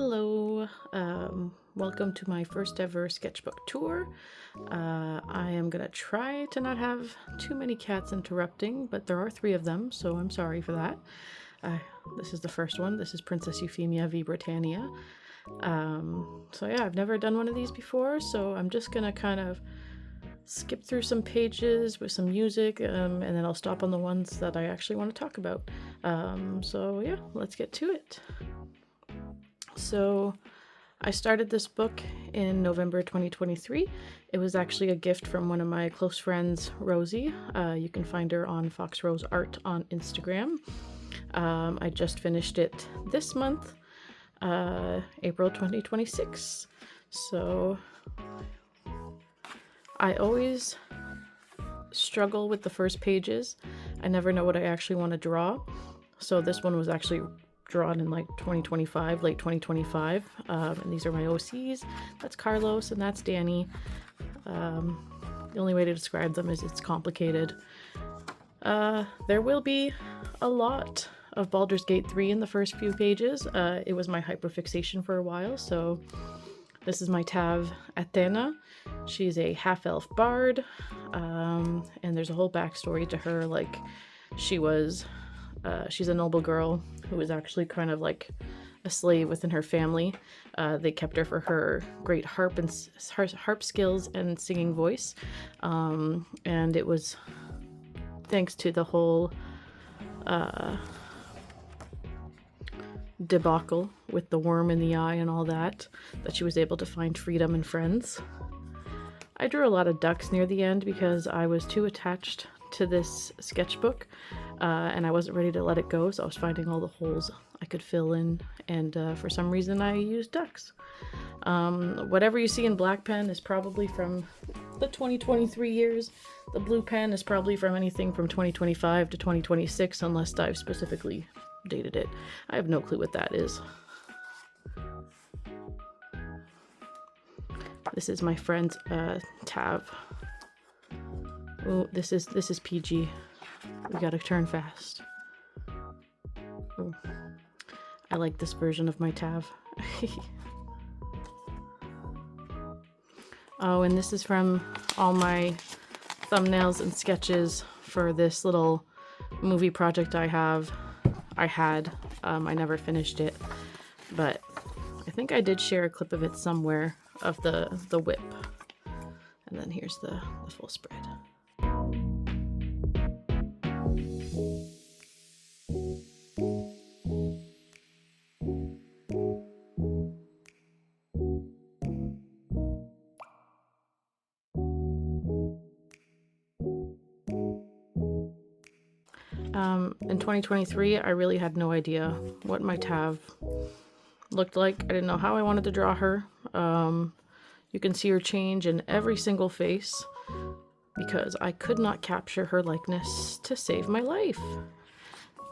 Hello, welcome to my first ever sketchbook tour. I am gonna try to not have too many cats interrupting, but there are three of them, so I'm sorry for that. This is the first one. This is Princess Euphemia v Britannia. So yeah, I've never done one of these before, so I'm just gonna kind of skip through some pages with some music, and then I'll stop on the ones that I actually want to talk about. So yeah, let's get to it. So I started this book in November 2023. It was actually a gift from one of my close friends, Rosie. You can find her on Fox Rose Art on Instagram. I just finished it this month, April 2026. So I always struggle with the first pages. I never know what I actually want to draw. So this one was actually drawn in like 2025, late 2025, and these are my OCs. That's Carlos and that's Danny. The only way to describe them is it's complicated. There will be a lot of Baldur's Gate 3 in the first few pages. It was my hyperfixation for a while, so this is my Tav Athena. She's a half-elf bard, and there's a whole backstory to her. Like, she's a noble girl who was actually kind of like a slave within her family. They kept her for her great harp skills and singing voice, and it was thanks to the whole debacle with the worm in the eye and all that she was able to find freedom and friends. I drew a lot of ducks near the end because I was too attached to this sketchbook, and I wasn't ready to let it go, so I was finding all the holes I could fill in, and for some reason I used ducks. Whatever you see in black pen is probably from the 2023 years. The blue pen is probably from anything from 2025 to 2026, unless I've specifically dated it. I have no clue what that is. This is my friend's Tav. Oh, this is PG. We gotta turn fast. Ooh. I like this version of my Tav. Oh, and this is from all my thumbnails and sketches for this little movie project I had. I never finished it, but I think I did share a clip of it somewhere of the whip. And then here's the full spread. In 2023, I really had no idea what my Tav looked like. I didn't know how I wanted to draw her. You can see her change in every single face because I could not capture her likeness to save my life.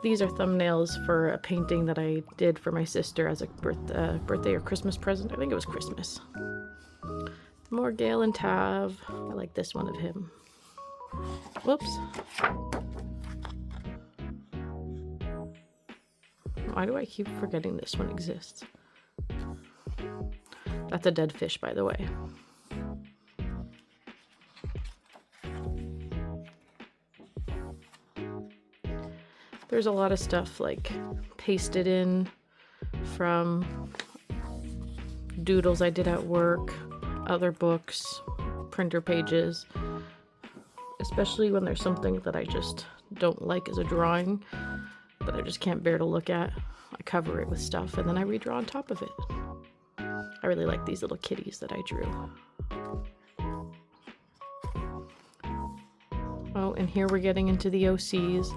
These are thumbnails for a painting that I did for my sister as a birthday or Christmas present. I think it was Christmas. More Gale and Tav. I like this one of him. Whoops. Why do I keep forgetting this one exists? That's a dead fish, by the way. There's a lot of stuff like pasted in from doodles I did at work, other books, printer pages, especially when there's something that I just don't like as a drawing that I just can't bear to look at. I cover it with stuff and then I redraw on top of it. I really like these little kitties that I drew. Oh, and here we're getting into the OCs.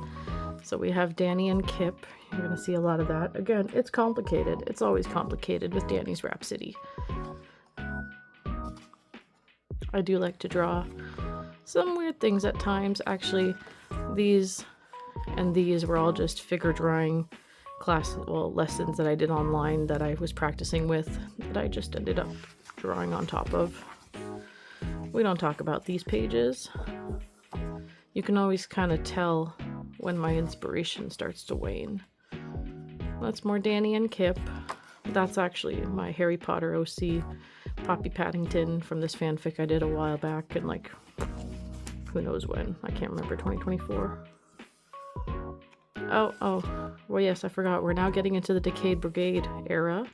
So we have Danny and Kip. You're gonna see a lot of that. Again, it's complicated. It's always complicated with Danny's Rhapsody. I do like to draw some weird things at times. Actually, these and these were all just figure drawing lessons that I did online that I was practicing with that I just ended up drawing on top of. We don't talk about these pages. You can always kind of tell when my inspiration starts to wane. That's more Danny and Kip. That's actually my Harry Potter OC, Poppy Paddington, from this fanfic I did a while back, and like, who knows when. I can't remember, 2024. Oh, well yes, I forgot. We're now getting into the Decayed Brigade era.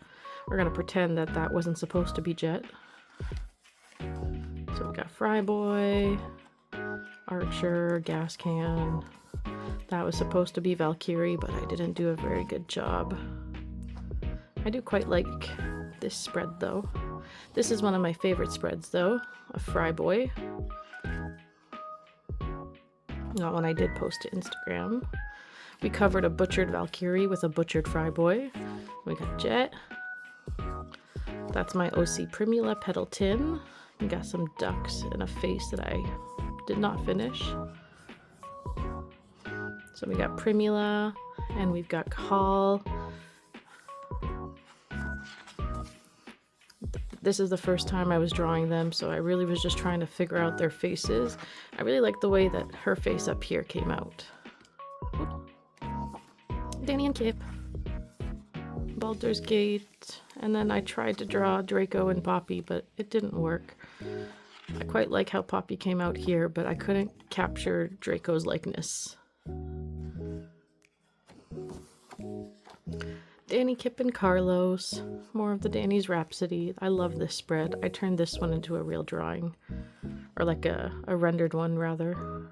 We're gonna pretend that that wasn't supposed to be Jet. So we got Fryboy, Archer, Gas Can. That was supposed to be Valkyrie, but I didn't do a very good job. I do quite like this spread though. This is one of my favorite spreads though, a Fryboy. Not one I did post to Instagram. We covered a butchered Valkyrie with a butchered Fryboy. We got Jet. That's my OC Primula Petal Tin. We got some ducks and a face that I did not finish. So we got Primula, and we've got Call. This is the first time I was drawing them, so I really was just trying to figure out their faces. I really like the way that her face up here came out. Danny and Kip. Baldur's Gate. And then I tried to draw Draco and Poppy, but it didn't work. I quite like how Poppy came out here, but I couldn't capture Draco's likeness. Danny, Kip, and Carlos. More of the Danny's Rhapsody. I love this spread. I turned this one into a real drawing. Or like a rendered one, rather.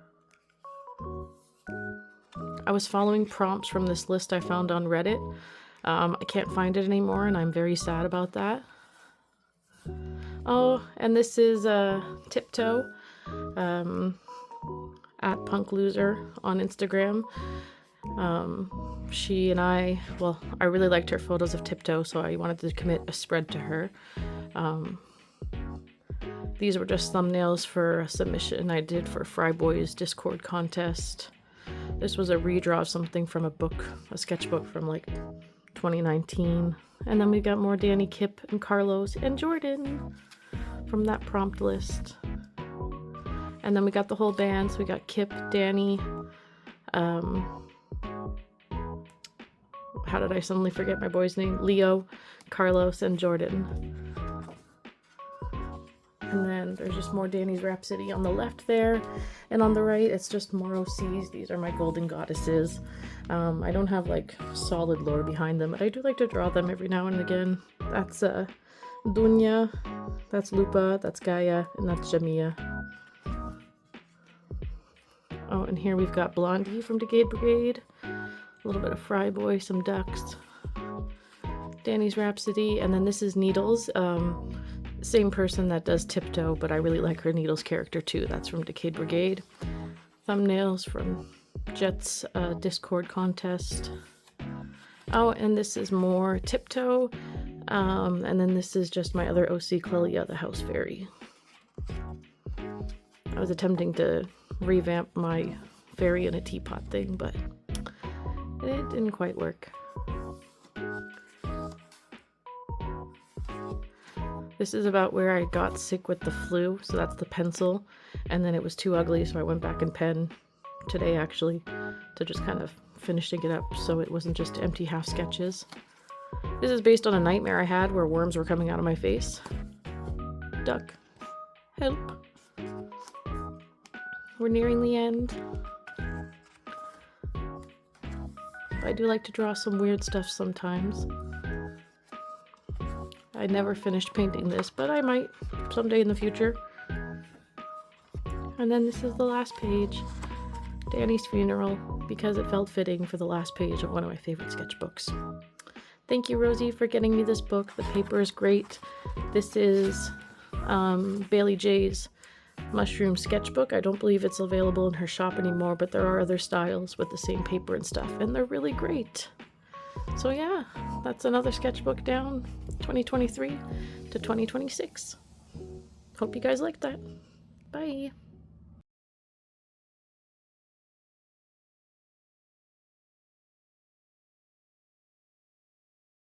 I was following prompts from this list I found on Reddit. I can't find it anymore, and I'm very sad about that. Oh, and this is Tiptoe at Punk Loser on Instagram. She and I really liked her photos of Tiptoe, so I wanted to commit a spread to her. These were just thumbnails for a submission I did for Fryboy's Discord contest. This was a redraw of something from a sketchbook from like 2019. And then we got more Danny, Kip, and Carlos, and Jordan from that prompt list. And then we got the whole band. So we got Kip, Danny, how did I suddenly forget my boy's name? Leo, Carlos, and Jordan. And then there's just more Danny's Rhapsody on the left there. And on the right, it's just more OCs. These are my golden goddesses. I don't have like solid lore behind them, but I do like to draw them every now and again. That's Dunya, that's Lupa, that's Gaia, and that's Jamia. Oh, and here we've got Blondie from Decayed Brigade. A little bit of Fryboy, some ducks. Danny's Rhapsody, and then this is Needles. Same person that does Tiptoe, but I really like her Needles character too. That's from Decayed Brigade. Thumbnails from Jet's Discord contest. Oh, and this is more Tiptoe. And then this is just my other OC, Clelia, the House Fairy. I was attempting to revamp my fairy in a teapot thing, but it didn't quite work. This is about where I got sick with the flu, so that's the pencil. And then it was too ugly, so I went back and pen today, actually, to just kind of finishing it up so it wasn't just empty half sketches. This is based on a nightmare I had where worms were coming out of my face. Duck. Help. We're nearing the end. I do like to draw some weird stuff sometimes. I never finished painting this, but I might someday in the future. And then this is the last page, Danny's funeral, because it felt fitting for the last page of one of my favorite sketchbooks. Thank you, Rosie, for getting me this book. The paper is great. This is Bailey J's Mushroom Sketchbook. I don't believe it's available in her shop anymore, but there are other styles with the same paper and stuff, and they're really great. So yeah, that's another sketchbook down, 2023 to 2026. Hope you guys liked that. Bye.